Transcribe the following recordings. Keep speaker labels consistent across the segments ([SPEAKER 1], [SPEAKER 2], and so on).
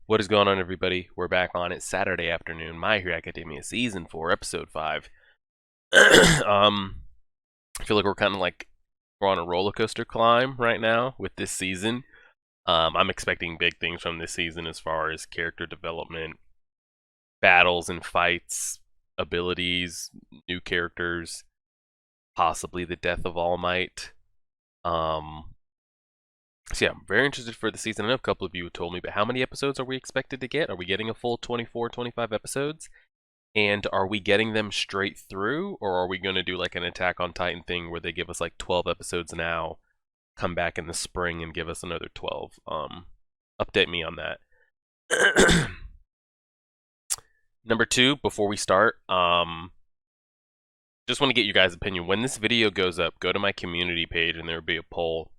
[SPEAKER 1] What is going on, everybody? We're back on it Saturday afternoon. My Hero Academia Season 4, Episode 5. I feel like we're on a roller coaster climb right now with this season. I'm expecting big things from this season as far as character development, battles and fights, abilities, new characters, possibly the death of All Might. So yeah, I'm very interested for the season. I know a couple of you told me, but how many episodes are we expected to get? Are we getting a full 24, 25 episodes? And are we getting them straight through, or are we going to do like an Attack on Titan thing where they give us like 12 episodes now, come back in the spring and give us another 12? Update me on that. Number two, before we start, just want to get you guys' opinion. When this video goes up, go to my community page and there will be a poll.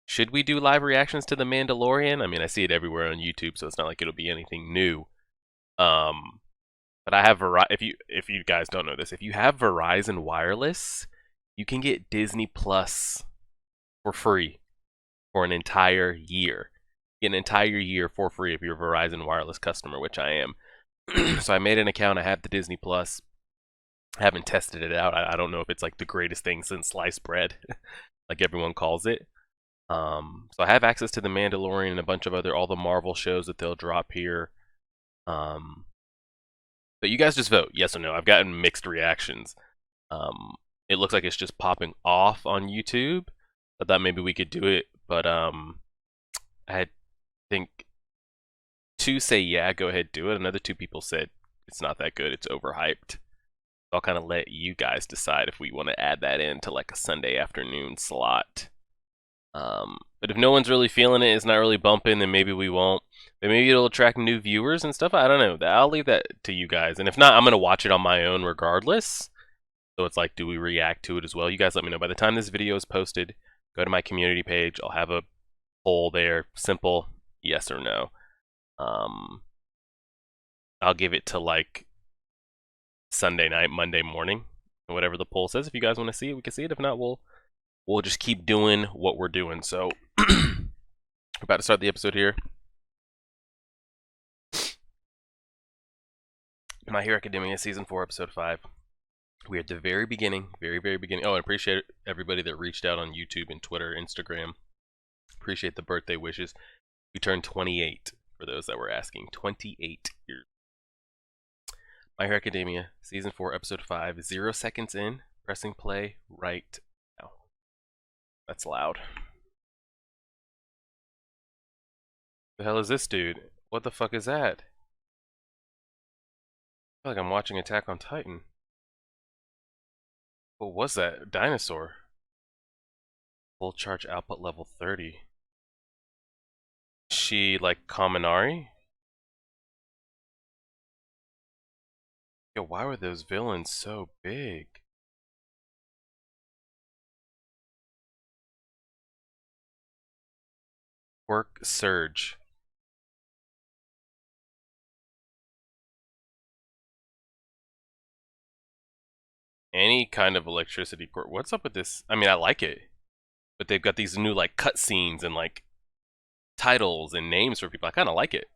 [SPEAKER 1] Should we do live reactions to The Mandalorian? I mean, I see it everywhere on YouTube, so it's not like it'll be anything new. But I have if you guys don't know this, if you have Verizon Wireless, you can get Disney Plus for free for an entire year. Get an entire year for free if you're a Verizon Wireless customer, which I am. So I made an account. I have the Disney Plus. I haven't tested it out. I don't know if it's like the greatest thing since sliced bread, like everyone calls it. So I have access to The Mandalorian and a bunch of all the Marvel shows that they'll drop here. But you guys just vote, yes or no. I've gotten mixed reactions. It looks like it's just popping off on YouTube. I thought maybe we could do it, but I think 2 say yeah, go ahead, do it. Another 2 people said it's not that good, it's overhyped. I'll kind of let you guys decide if we want to add that into like a Sunday afternoon slot. But if no one's really feeling it, it's not really bumping, then maybe we won't. But maybe it'll attract new viewers and stuff. I don't know. I'll leave that to you guys. And if not, I'm going to watch it on my own regardless. So it's like, do we react to it as well? You guys let me know. By the time this video is posted, go to my community page. I'll have a poll there. Simple yes or no. I'll give it to like Sunday night, Monday morning, whatever the poll says. If you guys want to see it, we can see it. If not, we'll just keep doing what we're doing. So, we're about to start the episode here. My Hero Academia Season 4, Episode 5. We're at the very beginning, very, very beginning. Oh, I appreciate everybody that reached out on YouTube and Twitter, Instagram. Appreciate the birthday wishes. We turned 28, for those that were asking. 28 years. My Hero Academia Season 4, Episode 5. 0 seconds in. Pressing play right now. That's loud. The hell is this dude? What the fuck is that? I feel like I'm watching Attack on Titan. What was that? Dinosaur. Full charge output level 30. She like Kaminari? Yo, why were those villains so big? Quirk Surge. Any kind of electricity quirk. What's up with this? I mean, I like it. But they've got these new like cutscenes and like titles and names for people. I kind of like it.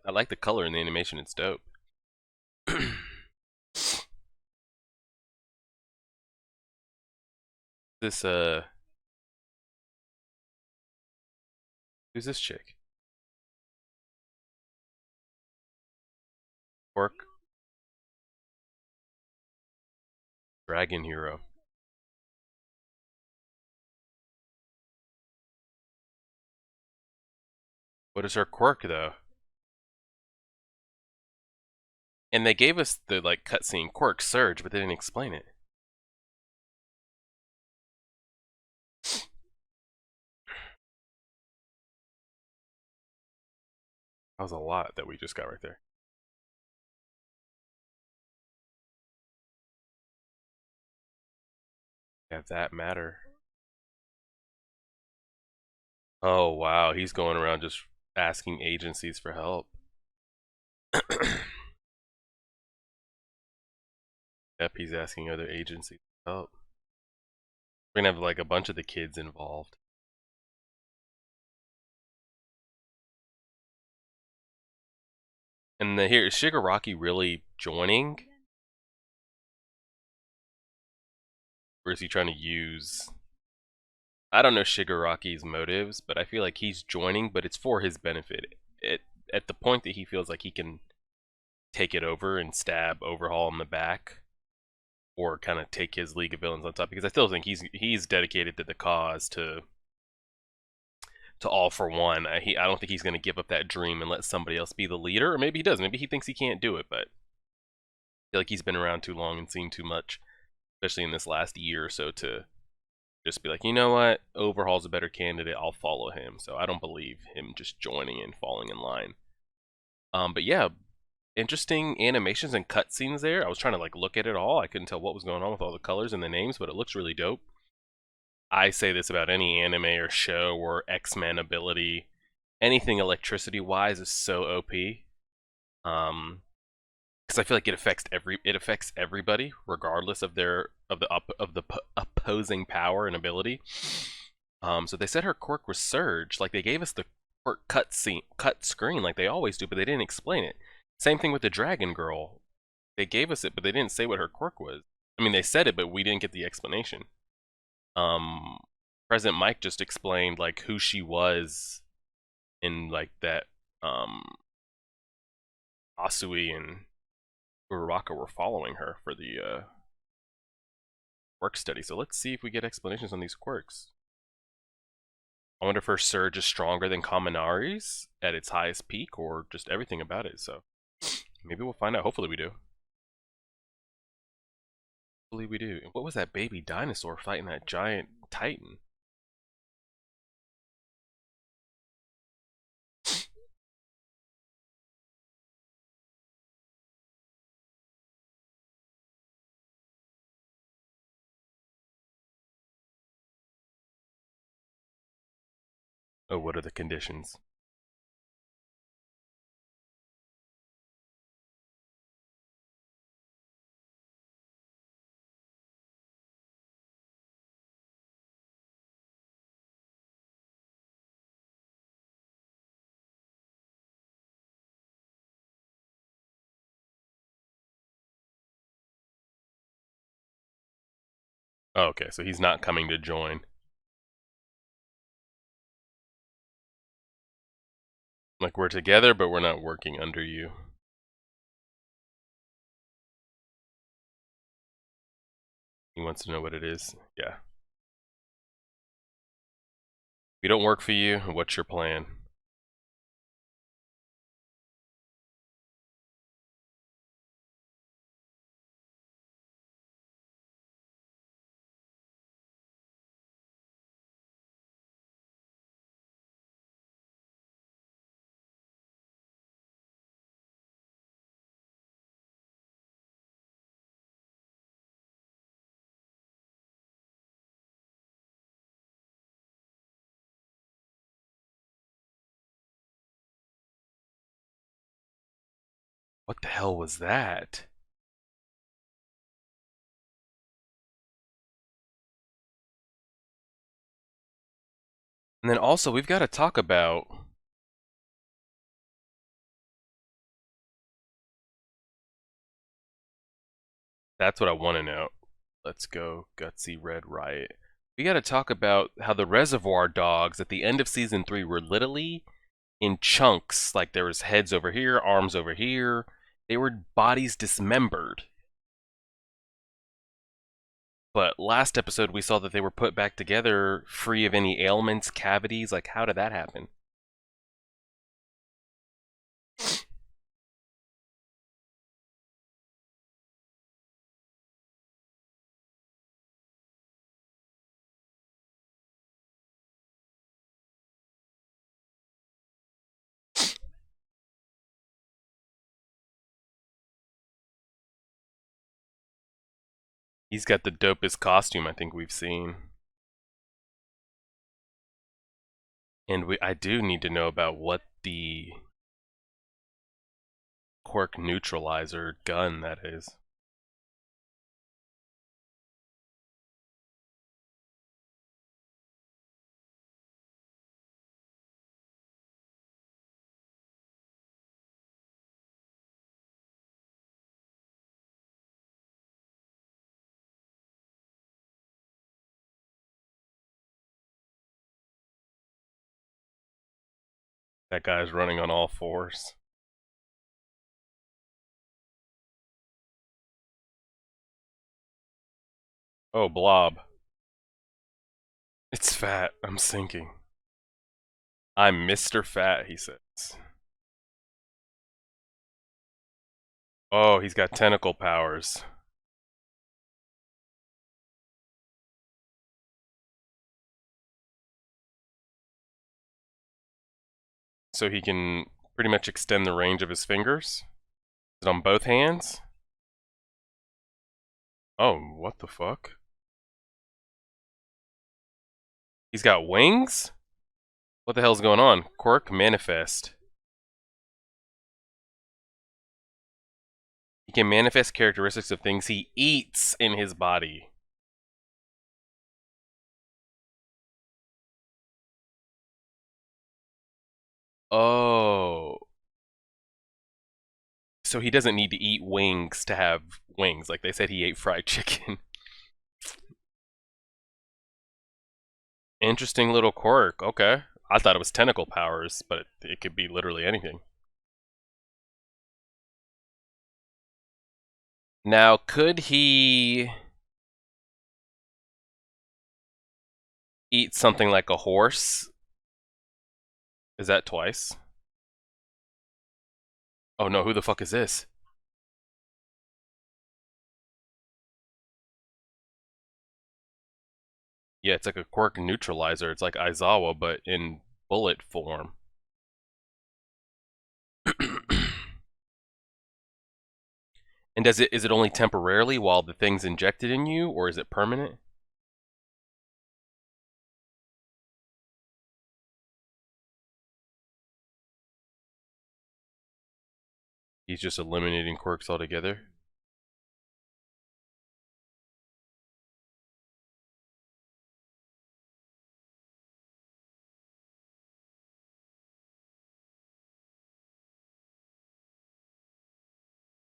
[SPEAKER 1] I like the color and the animation. It's dope. This who's this chick? Quirk Dragon Hero. What is her quirk though? And they gave us the like cutscene Quirk Surge, but they didn't explain it. That was a lot that we just got right there. Yeah, that matter. Oh wow, he's going around just asking agencies for help. Yep, he's asking other agencies for help. We're gonna have like a bunch of the kids involved. And here is Shigaraki really joining, or is he trying to use? I don't know Shigaraki's motives, but I feel like he's joining, but it's for his benefit. At the point that he feels like he can take it over and stab Overhaul in the back, or kind of take his League of Villains on top, because I still think he's dedicated to the cause, to All for One. I don't think he's going to give up that dream and let somebody else be the leader, or maybe he does. Maybe he thinks he can't do it, but I feel like he's been around too long and seen too much, especially in this last year or so, to just be like, you know what, Overhaul's a better candidate, I'll follow him. So I don't believe him just joining and falling in line. But yeah, interesting animations and cutscenes there. I was trying to like look at it all. I couldn't tell what was going on with all the colors and the names, but it looks really dope. I say this about any anime or show or X-Men ability. Anything electricity wise is so OP. Because I feel like it affects everybody regardless of their opposing power and ability. So they said her quirk was Surge. Like they gave us the quirk cut screen like they always do, but they didn't explain it. Same thing with the Dragon Girl. They gave us it, but they didn't say what her quirk was. I mean, they said it, but we didn't get the explanation. President Mike just explained like who she was in like that Asui and Uraraka were following her for the quirk study. So let's see if we get explanations on these quirks. I wonder if her surge is stronger than Kaminari's at its highest peak, or just everything about it. So maybe we'll find out. Hopefully we do. Hopefully we do. What was that baby dinosaur fighting that giant titan? Oh, what are the conditions? Oh, okay, so he's not coming to join. Like, we're together, but we're not working under you. He wants to know what it is. Yeah. We don't work for you. What's your plan? What the hell was that? And then also, we've got to talk about... That's what I want to know. Let's go, Gutsy Red Riot. We got to talk about how the Reservoir Dogs at the end of Season 3 were literally in chunks. Like, there was heads over here, arms over here. They were bodies dismembered. But last episode, we saw that they were put back together, free of any ailments, cavities. Like, how did that happen? He's got the dopest costume I think we've seen. And I do need to know about what the quirk neutralizer gun that is. That guy's running on all fours. Oh, blob. It's fat. I'm sinking. I'm Mr. Fat, he says. Oh, he's got tentacle powers. So he can pretty much extend the range of his fingers? Is it on both hands? Oh, what the fuck? He's got wings? What the hell's going on? Quirk manifest. He can manifest characteristics of things he eats in his body. Oh. So he doesn't need to eat wings to have wings. Like they said he ate fried chicken. Interesting little quirk. Okay. I thought it was tentacle powers, but it could be literally anything. Now, could he eat something like a horse? Is that twice? Oh no, who the fuck is this? Yeah, it's like a quirk neutralizer. It's like Aizawa, but in bullet form. And is it only temporarily while the thing's injected in you, or is it permanent? He's just eliminating quirks altogether.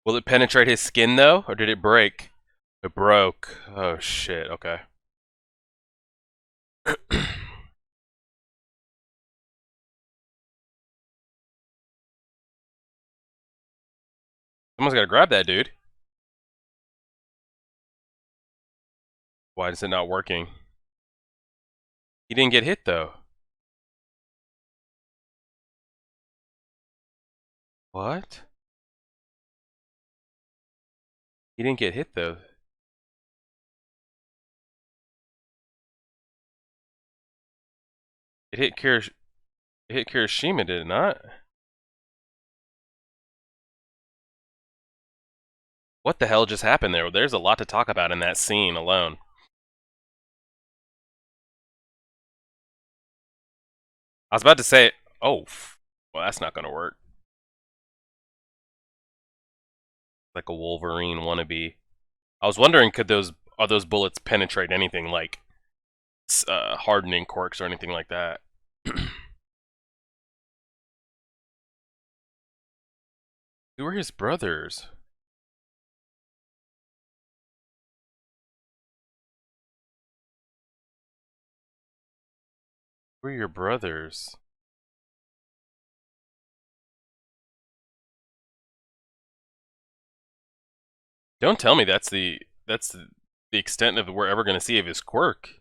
[SPEAKER 1] Will it penetrate his skin though, or did it break? It broke. Oh shit. Okay. Someone's gotta grab that dude. Why is it not working? He didn't get hit though. What? He didn't get hit though. It hit Kirishima, did it not? What the hell just happened there? There's a lot to talk about in that scene alone. I was about to say, oh, well, that's not gonna work. Like a Wolverine wannabe. I was wondering, are those bullets penetrate anything like hardening quirks or anything like that? Who are his brothers? Who are your brothers? Don't tell me that's the extent of we're ever gonna see of his quirk.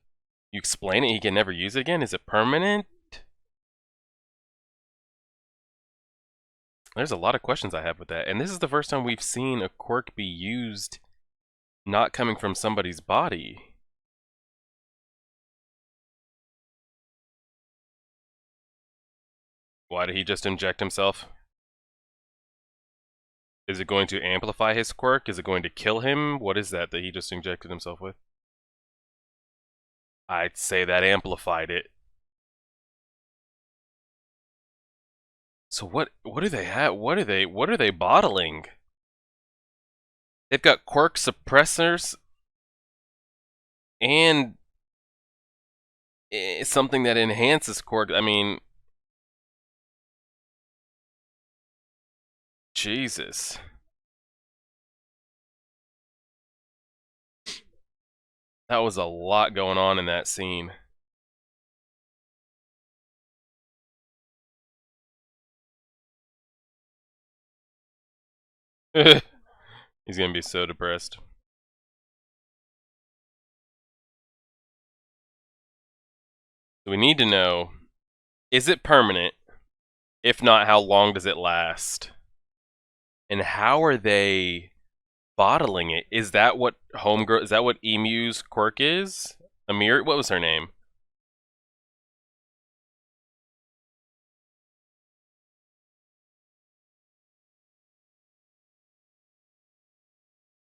[SPEAKER 1] You explain it, he can never use it again? Is it permanent? There's a lot of questions I have with that. And this is the first time we've seen a quirk be used not coming from somebody's body. Why did he just inject himself? Is it going to amplify his quirk? Is it going to kill him? What is that he just injected himself with? I'd say that amplified it. So what do they have? What are they bottling? They've got quirk suppressors and something that enhances quirk. I mean, Jesus. That was a lot going on in that scene. He's gonna be so depressed. We need to know, is it permanent? If not, how long does it last? And how are they bottling it? Is that what Homegirl, is that what Emu's quirk is? Amir, what was her name?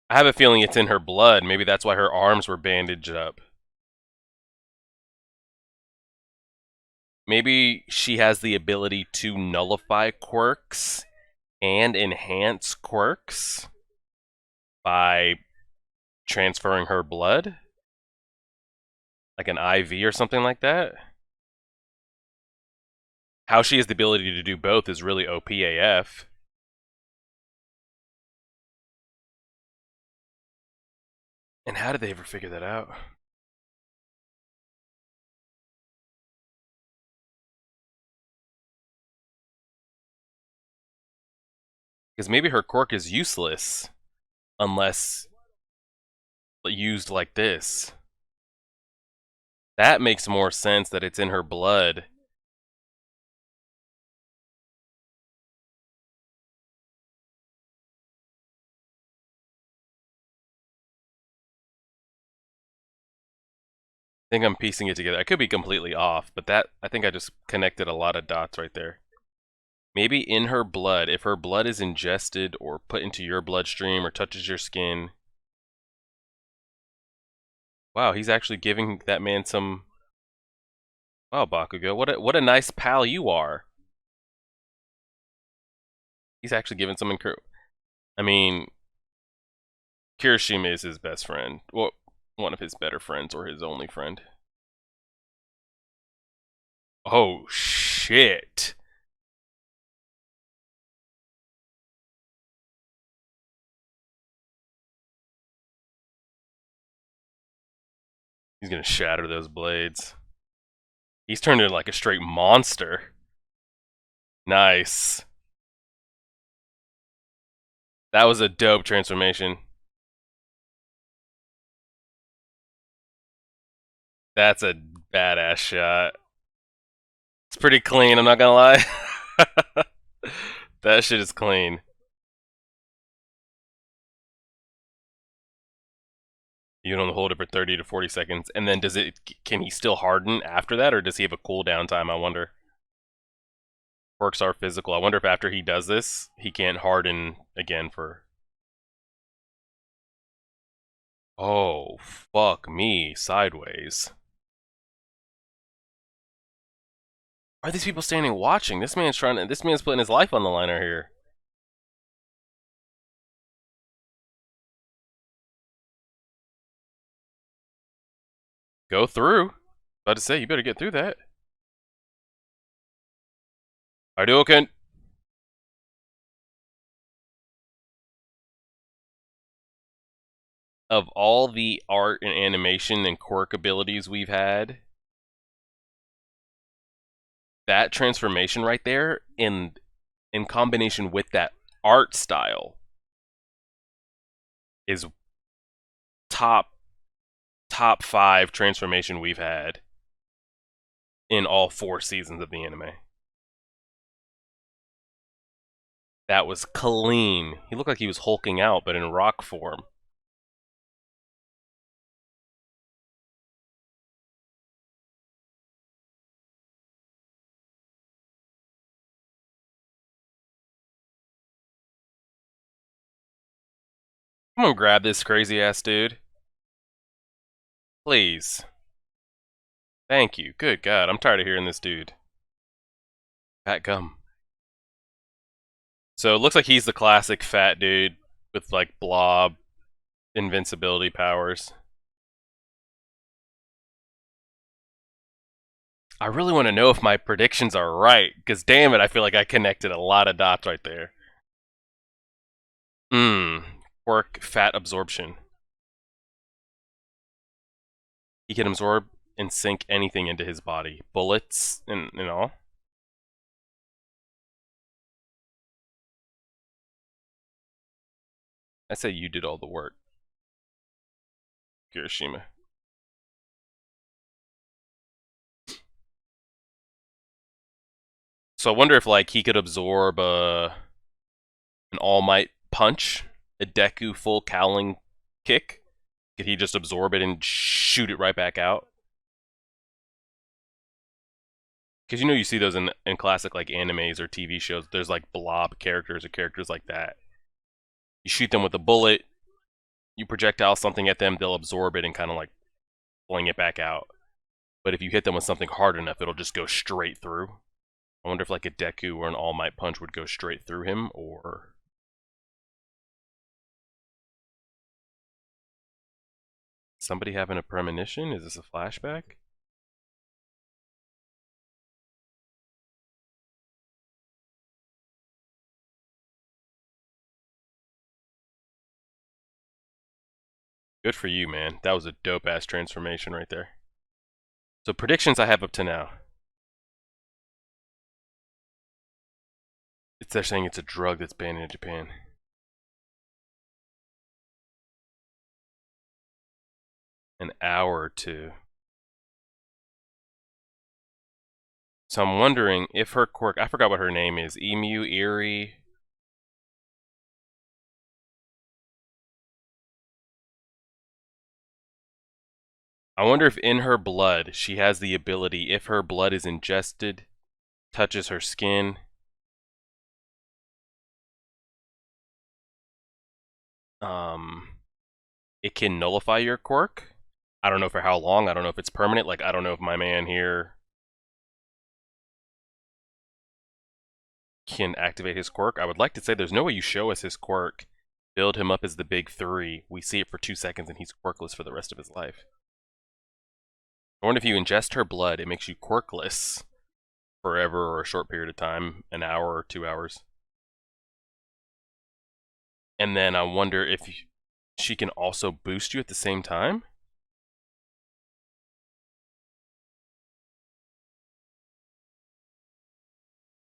[SPEAKER 1] I have a feeling it's in her blood. Maybe that's why her arms were bandaged up. Maybe she has the ability to nullify quirks and enhance quirks by transferring her blood? Like an IV or something like that? How she has the ability to do both is really OPAF. And how did they ever figure that out? Because maybe her quirk is useless unless used like this. That makes more sense that it's in her blood. I think I'm piecing it together. I could be completely off, but that, I think I just connected a lot of dots right there. Maybe in her blood, if her blood is ingested or put into your bloodstream or touches your skin. Wow, he's actually giving that man some. Wow, Bakugo, what a nice pal you are. He's actually giving some encouragement. I mean, Kirishima is his best friend. Well, one of his better friends or his only friend. Oh, shit. He's gonna shatter those blades. He's turned into like a straight monster. Nice. That was a dope transformation. That's a badass shot. It's pretty clean, I'm not gonna lie. That shit is clean. You don't hold it for 30 to 40 seconds, and then can he still harden after that, or does he have a cooldown time, I wonder? Quirks are physical. I wonder if after he does this, he can't harden again for... Oh, fuck me, sideways. Why are these people standing watching? This man's putting his life on the line out here. Go through. About to say, you better get through that. Hadouken! Of all the art and animation and quirk abilities we've had, that transformation right there, in combination with that art style, is top 5 transformation we've had in all 4 seasons of the anime. That was clean. He looked like he was hulking out, but in rock form. I'm gonna grab this crazy ass dude. Please. Thank you. Good God, I'm tired of hearing this dude. Fat gum. So it looks like he's the classic fat dude with like blob invincibility powers. I really want to know if my predictions are right, because damn it, I feel like I connected a lot of dots right there. Quirk fat absorption. He can absorb and sink anything into his body. Bullets and all. I say you did all the work, Kirishima. So I wonder if like he could absorb an All Might punch, a Deku full cowling kick. Could he just absorb it and shoot it right back out? Because you know you see those in classic like animes or TV shows. There's like blob characters or characters like that. You shoot them with a bullet, you projectile something at them, they'll absorb it and kind of like fling it back out. But if you hit them with something hard enough, it'll just go straight through. I wonder if like a Deku or an All Might punch would go straight through him, or somebody having a premonition? Is this a flashback? Good for you, man. That was a dope ass transformation right there. So predictions I have up to now. They're saying it's a drug that's banned in Japan. An hour or two. So I'm wondering if her quirk, I forgot what her name is. Emu, Eerie. I wonder if in her blood she has the ability, if her blood is ingested, touches her skin, it can nullify your quirk. I don't know for how long. I don't know if it's permanent. Like, I don't know if my man here can activate his quirk. I would like to say there's no way you show us his quirk, build him up as the big three, we see it for 2 seconds, and he's quirkless for the rest of his life. I wonder if you ingest her blood, it makes you quirkless forever or a short period of time, an hour or 2 hours. And then I wonder if she can also boost you at the same time?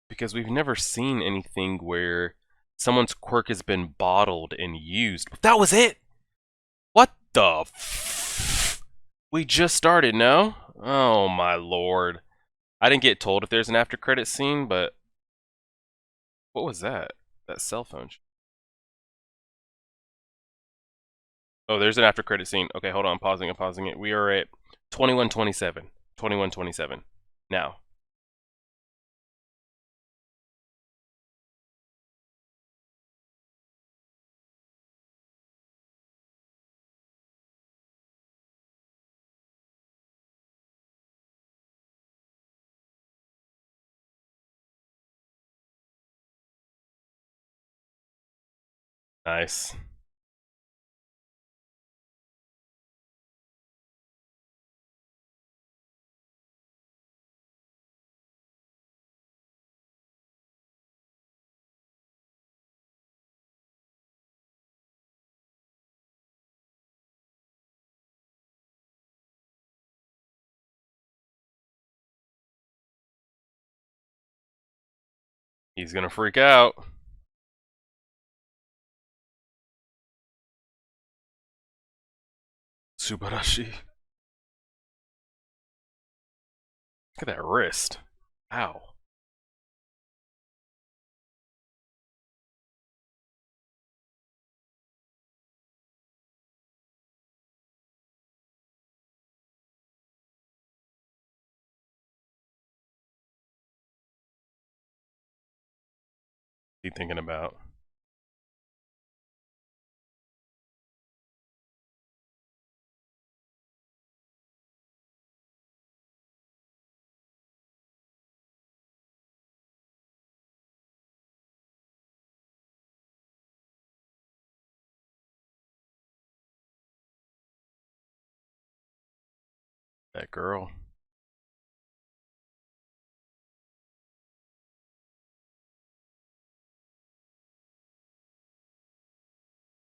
[SPEAKER 1] Because we've never seen anything where someone's quirk has been bottled and used. That was it! What the We just started, no? Oh my lord. I didn't get told if there's an after credit scene, but what was that? That cell phone. Oh, there's an after credit scene. Okay, hold on, I'm pausing it. We are at 21:27. 21:27. Now. Nice. He's gonna freak out. Subarashi. Look at that wrist. Ow. What are you thinking about? That girl.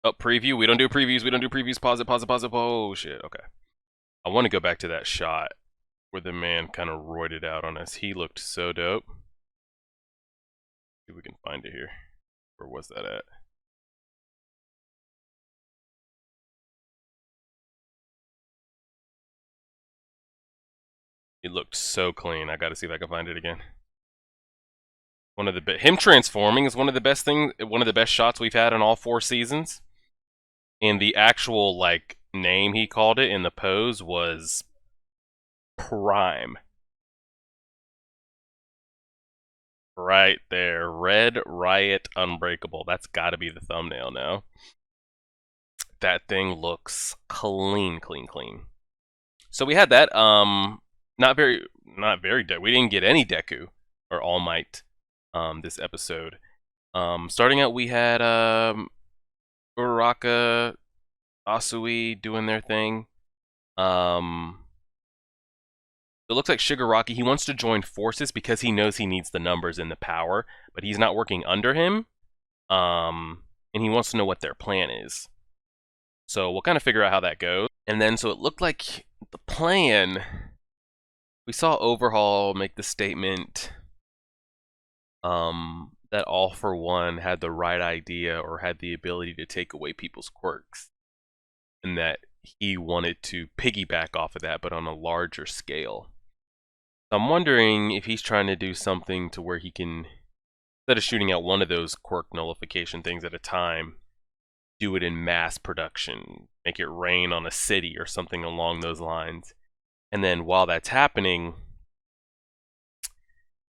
[SPEAKER 1] Oh, preview. We don't do previews. We don't do previews. Pause it. Pause it. Pause it. Oh shit. Okay. I want to go back to that shot where the man kind of roided out on us. He looked so dope. See if we can find it here. Where was that at? It looked so clean. I gotta see if I can find it again. Him transforming is one of the best shots we've had in all 4 seasons. And the actual like name he called it in the pose was prime. Right there, Red Riot Unbreakable. That's got to be the thumbnail now. That thing looks clean, clean, clean. So we had that. Not very. We didn't get any Deku or All Might. This episode. Starting out, we had Uraraka, Asui doing their thing. It looks like Shigaraki, he wants to join forces because he knows he needs the numbers and the power, but he's not working under him. And he wants to know what their plan is. So we'll kind of figure out how that goes. And then, so it looked like the plan, we saw Overhaul make the statement that All for One had the right idea or had the ability to take away people's quirks. And that he wanted to piggyback off of that, but on a larger scale. I'm wondering if he's trying to do something to where he can, instead of shooting out one of those quirk nullification things at a time, do it in mass production, make it rain on a city or something along those lines. And then while that's happening,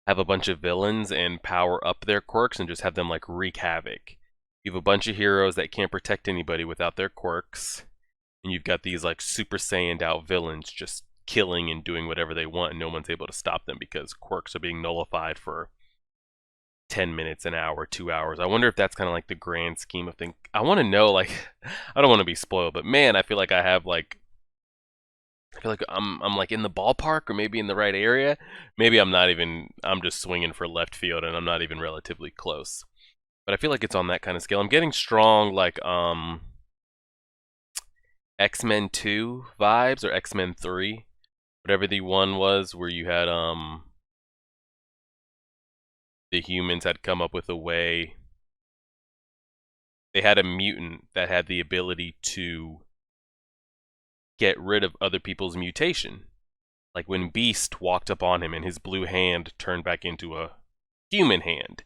[SPEAKER 1] have a bunch of villains and power up their quirks and just have them like wreak havoc. You have a bunch of heroes that can't protect anybody without their quirks, and you've got these like Super Saiyaned out villains just killing and doing whatever they want, and no one's able to stop them because quirks are being nullified for 10 minutes, an hour, 2 hours. I wonder if that's kind of like the grand scheme of things. I want to know, like, I don't want to be spoiled, but man, I feel like I'm like in the ballpark or maybe in the right area. Maybe I'm just swinging for left field and I'm not even relatively close. But I feel like it's on that kind of scale. I'm getting strong like X-Men 2 vibes or X-Men 3. Whatever the one was where you had the humans had come up with a way. They had a mutant that had the ability to get rid of other people's mutation. Like when Beast walked up on him and his blue hand turned back into a human hand.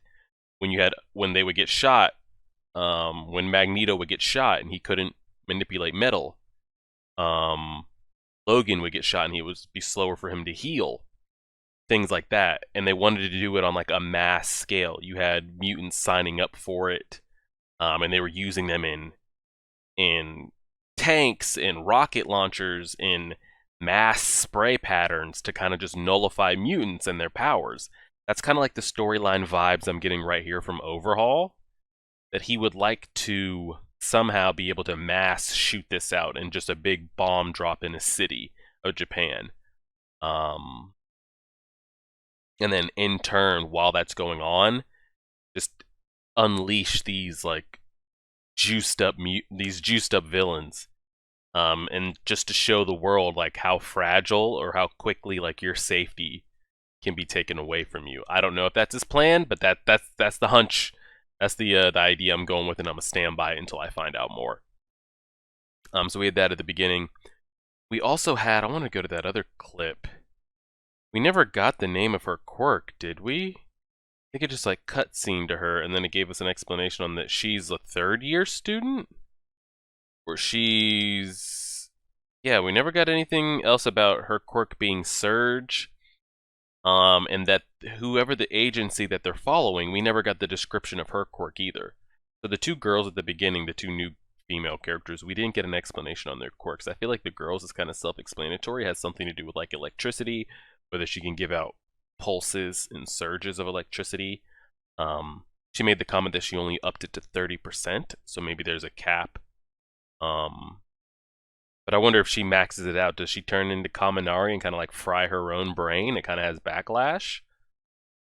[SPEAKER 1] When they would get shot, when Magneto would get shot and he couldn't manipulate metal, Logan would get shot and it would be slower for him to heal. Things like that. And they wanted to do it on like a mass scale. You had mutants signing up for it, and they were using them in tanks, in rocket launchers, in mass spray patterns to kind of just nullify mutants and their powers. That's kind of like the storyline vibes I'm getting right here from Overhaul, that he would like to somehow be able to mass shoot this out in just a big bomb drop in a city of Japan. And then in turn, while that's going on, just unleash these like juiced up villains, and just to show the world like how fragile or how quickly like your safety can be taken away from you. I don't know if that's his plan, but that's the hunch. That's the idea I'm going with, and I'm gonna stand by it until I find out more. So we had that at the beginning. We also had, I want to go to that other clip. We never got the name of her quirk, did we? I think it just like cutscene to her, and then it gave us an explanation on that she's a third-year student, or she's, yeah. We never got anything else about her quirk being Surge. And that whoever the agency that they're following, we never got the description of her quirk either. So the two girls at the beginning, the two new female characters, we didn't get an explanation on their quirks. I feel like the girls is kind of self-explanatory, has something to do with like electricity, whether she can give out pulses and surges of electricity. She made the comment that she only upped it to 30%, so maybe there's a cap. But I wonder if she maxes it out. Does she turn into Kaminari and kind of like fry her own brain? It kind of has backlash.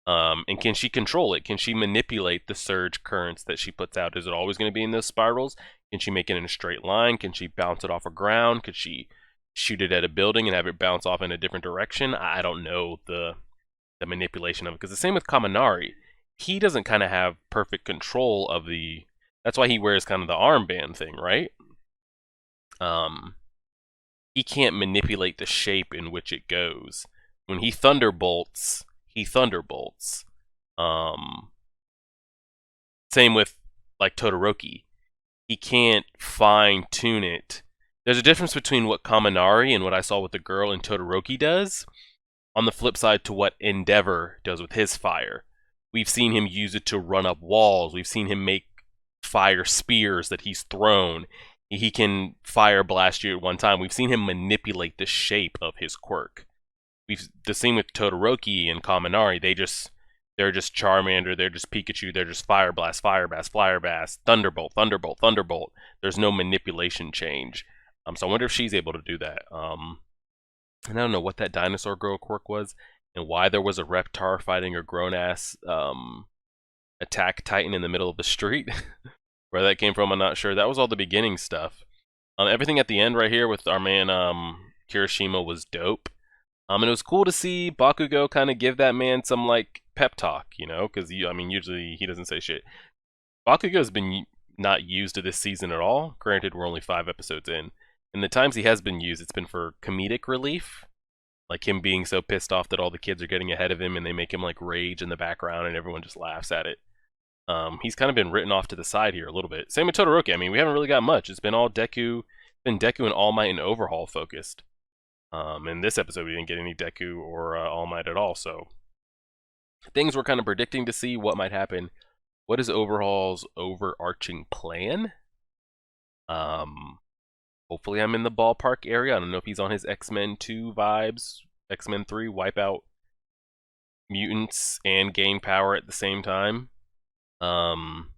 [SPEAKER 1] And can she control it? Can she manipulate the surge currents that she puts out? Is it always going to be in those spirals? Can she make it in a straight line? Can she bounce it off a ground? Could she shoot it at a building and have it bounce off in a different direction? I don't know the manipulation of it. Because the same with Kaminari. He doesn't kind of have perfect control of the... That's why he wears kind of the armband thing, right? He can't manipulate the shape in which it goes. when he thunderbolts, he thunderbolts. Same with like Todoroki. He can't fine tune it. There's a difference between what Kaminari and what I saw with the girl in Todoroki does, on the flip side to what Endeavor does with his fire. We've seen him use it to run up walls. We've seen him make fire spears that he's thrown. He can fire blast you at one time. We've seen him manipulate the shape of his quirk. The same with Todoroki and Kaminari. They're just Charmander, they're just Pikachu, they're just Fire Blast, Fire Blast, Fire Blast, Thunderbolt, Thunderbolt, Thunderbolt. There's no manipulation change. So I wonder if she's able to do that. And I don't know what that dinosaur girl quirk was, and why there was a Reptar fighting a grown-ass attack titan in the middle of the street. Where that came from, I'm not sure. That was all the beginning stuff. Everything at the end right here with our man Kirishima was dope. And it was cool to see Bakugo kind of give that man some like pep talk, you know, because I mean usually he doesn't say shit. Bakugo's been not used to this season at all. Granted, we're only 5 episodes in. And the times he has been used, it's been for comedic relief. Like him being so pissed off that all the kids are getting ahead of him and they make him like rage in the background and everyone just laughs at it. He's kind of been written off to the side here a little bit. Same with Todoroki. I mean, we haven't really got much. It's been all Deku and All Might and Overhaul focused. In this episode, we didn't get any Deku or All Might at all, so things we're kind of predicting to see what might happen. What is Overhaul's overarching plan? Hopefully I'm in the ballpark area. I don't know if he's on his X-Men 2 vibes, X-Men 3, wipe out mutants and gain power at the same time. And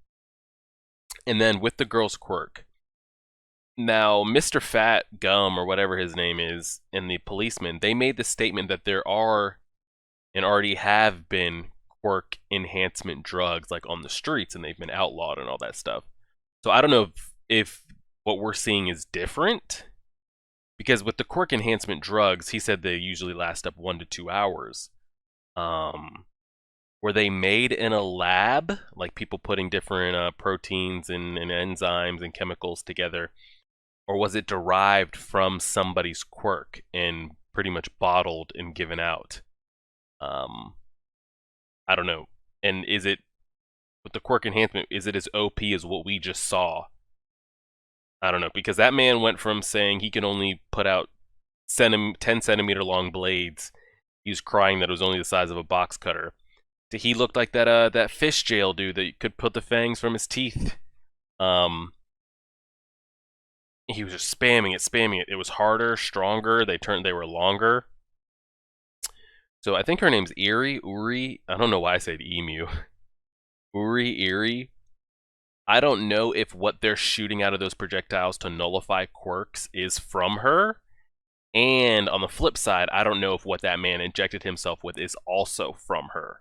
[SPEAKER 1] then with the girl's quirk. Now, Mr. Fat Gum, or whatever his name is, and the policeman, they made the statement that there are, and already have been, quirk enhancement drugs, like on the streets, and they've been outlawed and all that stuff. So I don't know if what we're seeing is different, because with the quirk enhancement drugs, he said they usually last up 1 to 2 hours. Were they made in a lab, like people putting different proteins and enzymes and chemicals together? Or was it derived from somebody's quirk and pretty much bottled and given out? I don't know. And is it, with the quirk enhancement, is it as OP as what we just saw? I don't know, because that man went from saying he can only put out 10 centimeter long blades, he was crying that it was only the size of a box cutter, to he looked like that fish jail dude that could put the fangs from his teeth. He was just spamming it. It was harder, stronger, they were longer. So I think her name's Uri. I don't know why I said emu. Uri. I don't know if what they're shooting out of those projectiles to nullify quirks is from her. And on the flip side, I don't know if what that man injected himself with is also from her.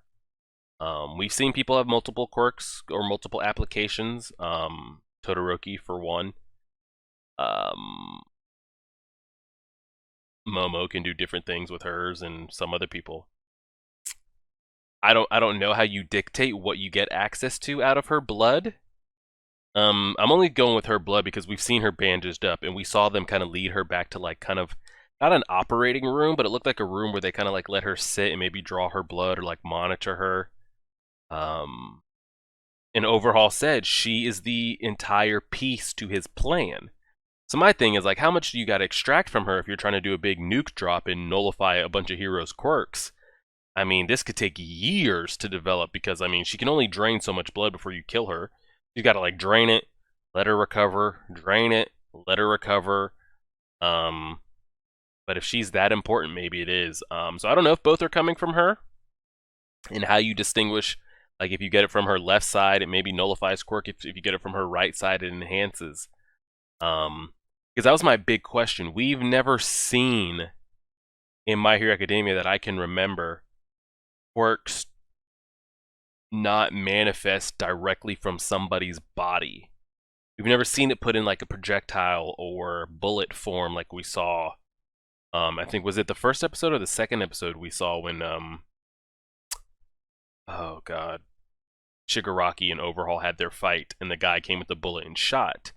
[SPEAKER 1] We've seen people have multiple quirks or multiple applications. Todoroki for one. Momo can do different things with hers, and some other people. I don't know how you dictate what you get access to out of her blood. I'm only going with her blood because we've seen her bandaged up, and we saw them kind of lead her back to like kind of not an operating room, but it looked like a room where they kind of like let her sit and maybe draw her blood or like monitor her. And Overhaul said she is the entire piece to his plan. So my thing is like, how much do you got to extract from her if you're trying to do a big nuke drop and nullify a bunch of heroes' quirks? I mean, this could take years to develop because, I mean, she can only drain so much blood before you kill her. You got to like drain it, let her recover, drain it, let her recover. But if she's that important, maybe it is. So I don't know if both are coming from her and how you distinguish. Like if you get it from her left side, it maybe nullifies quirk. If you get it from her right side, it enhances. Because that was my big question. We've never seen in My Hero Academia that I can remember quirks not manifest directly from somebody's body. We've never seen it put in like a projectile or bullet form like we saw. I think, was it the first episode or the second episode we saw when, oh god, Shigaraki and Overhaul had their fight and the guy came with the bullet and shot.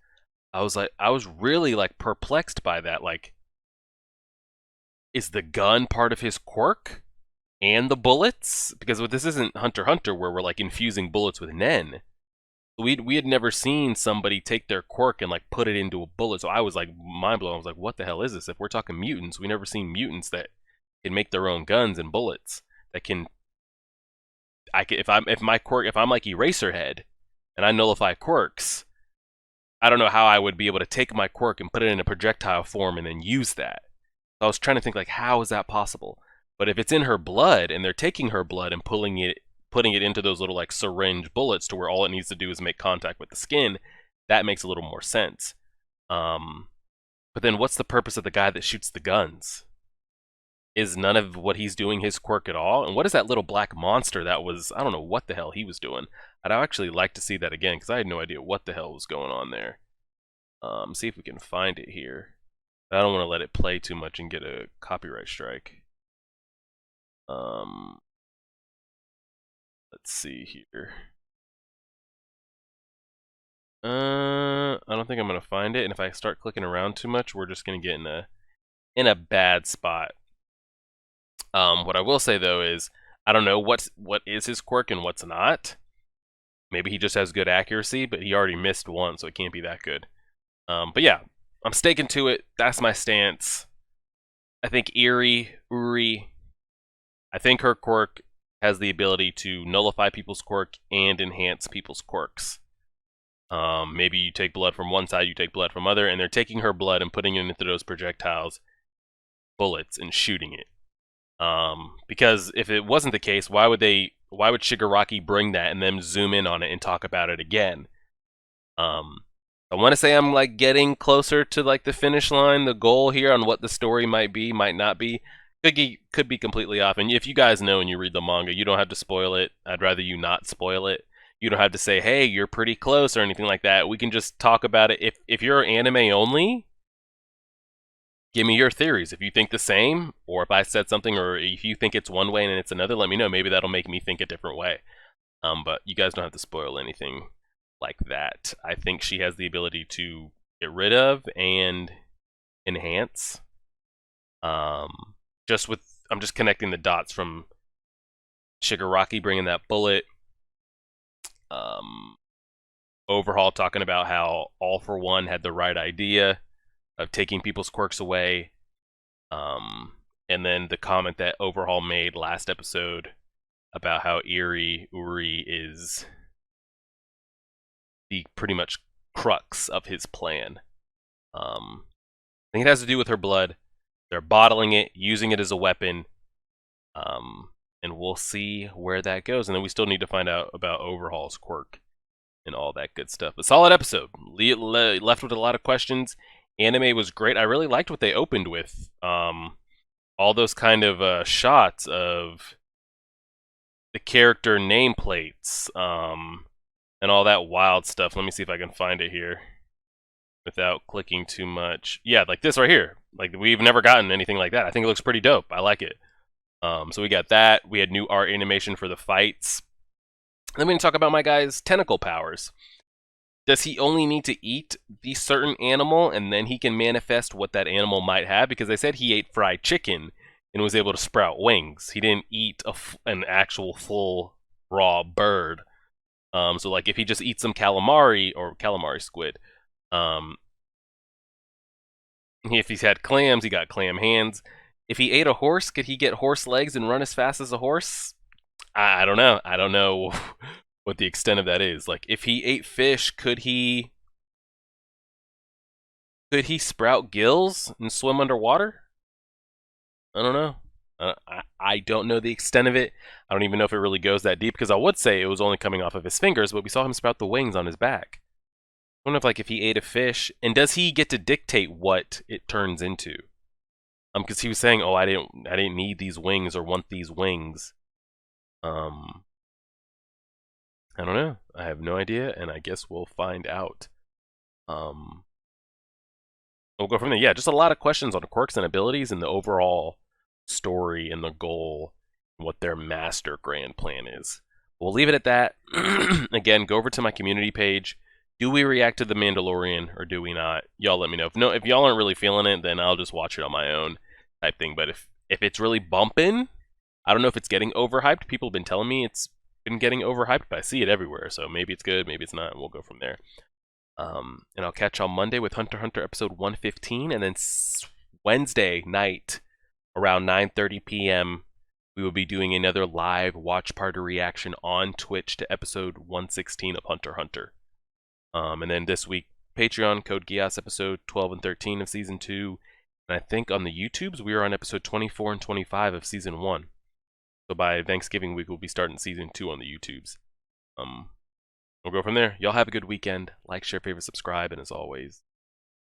[SPEAKER 1] I was really like perplexed by that. Like, is the gun part of his quirk? and the bullets, because this isn't Hunter x Hunter where we're like infusing bullets with Nen. We had never seen somebody take their quirk and like put it into a bullet, so I was like mind blown. I was like, what the hell is this? If we're talking mutants, we never seen mutants that can make their own guns and bullets that can. If I'm like Eraserhead, and I nullify quirks, I don't know how I would be able to take my quirk and put it in a projectile form and then use that. So I was trying to think like, how is that possible? But if it's in her blood and they're taking her blood and putting it into those little like syringe bullets to where all it needs to do is make contact with the skin, that makes a little more sense. But then what's the purpose of the guy that shoots the guns? Is none of what he's doing his quirk at all? And what is that little black monster that was, I don't know what the hell he was doing. I'd actually like to see that again, because I had no idea what the hell was going on there. See if we can find it here. I don't want to let it play too much and get a copyright strike. Let's see here. I don't think I'm gonna find it, and if I start clicking around too much, we're just gonna get in a bad spot. What I will say though is, I don't know what is his quirk and what's not. Maybe he just has good accuracy, but he already missed one, so it can't be that good. But yeah, I'm staking to it. That's my stance. I think Uri, I think her quirk has the ability to nullify people's quirk and enhance people's quirks. Maybe you take blood from one side, you take blood from other, and they're taking her blood and putting it into those projectiles, bullets, and shooting it. Because if it wasn't the case, why would Shigaraki bring that and then zoom in on it and talk about it again? I want to say I'm like getting closer to like the finish line, the goal here on what the story might be, might not be. Could be completely off. And if you guys know and you read the manga, you don't have to spoil it. I'd rather you not spoil it. You don't have to say, hey, you're pretty close or anything like that. We can just talk about it. If you're anime only, give me your theories. If you think the same, or if I said something, or if you think it's one way and it's another, let me know. Maybe that'll make me think a different way. But you guys don't have to spoil anything like that. I think she has the ability to get rid of and enhance. I'm just connecting the dots from Shigaraki bringing that bullet. Overhaul talking about how All for One had the right idea of taking people's quirks away. And then the comment that Overhaul made last episode about how Uri is the pretty much crux of his plan. I think it has to do with her blood. They're bottling it, using it as a weapon, and we'll see where that goes. And then we still need to find out about Overhaul's quirk and all that good stuff. A solid episode. Left with a lot of questions. Anime was great. I really liked what they opened with. All those kind of shots of the character nameplates, and all that wild stuff. Let me see if I can find it here without clicking too much. Yeah, like this right here. Like, we've never gotten anything like that. I think it looks pretty dope. I like it. So we got that. We had new art animation for the fights. Then we can talk about my guy's tentacle powers. Does he only need to eat the certain animal and then he can manifest what that animal might have? Because they said he ate fried chicken and was able to sprout wings. He didn't eat an actual full raw bird. So like if he just eats some calamari or calamari squid, if he's had clams, he got clam hands. If he ate a horse, could he get horse legs and run as fast as a horse? I don't know. I don't know what the extent of that is. Like, if he ate fish, could he sprout gills and swim underwater? I don't know. I don't know the extent of it. I don't even know if it really goes that deep, because I would say it was only coming off of his fingers, but we saw him sprout the wings on his back. I wonder if he ate a fish, and does he get to dictate what it turns into? Because he was saying, "Oh, I didn't need these wings or want these wings." I don't know. I have no idea, and I guess we'll find out. We'll go from there. Yeah, just a lot of questions on the quirks and abilities and the overall story and the goal, and what their master grand plan is. We'll leave it at that. Again, go over to my community page. Do we react to The Mandalorian or do we not? Y'all let me know. If y'all aren't really feeling it, then I'll just watch it on my own type thing. But if it's really bumping, I don't know if it's getting overhyped. People have been telling me it's been getting overhyped, but I see it everywhere. So maybe it's good, maybe it's not, and we'll go from there. And I'll catch you on Monday with Hunter x Hunter episode 115, and then Wednesday night around 9:30 p.m. we will be doing another live watch party reaction on Twitch to episode 116 of Hunter x Hunter. And then this week, Patreon, Code Geass episode 12 and 13 of season 2. And I think on the YouTubes, we are on episode 24 and 25 of season 1. So by Thanksgiving week, we'll be starting season 2 on the YouTubes. We'll go from there. Y'all have a good weekend. Like, share, favorite, subscribe, and as always,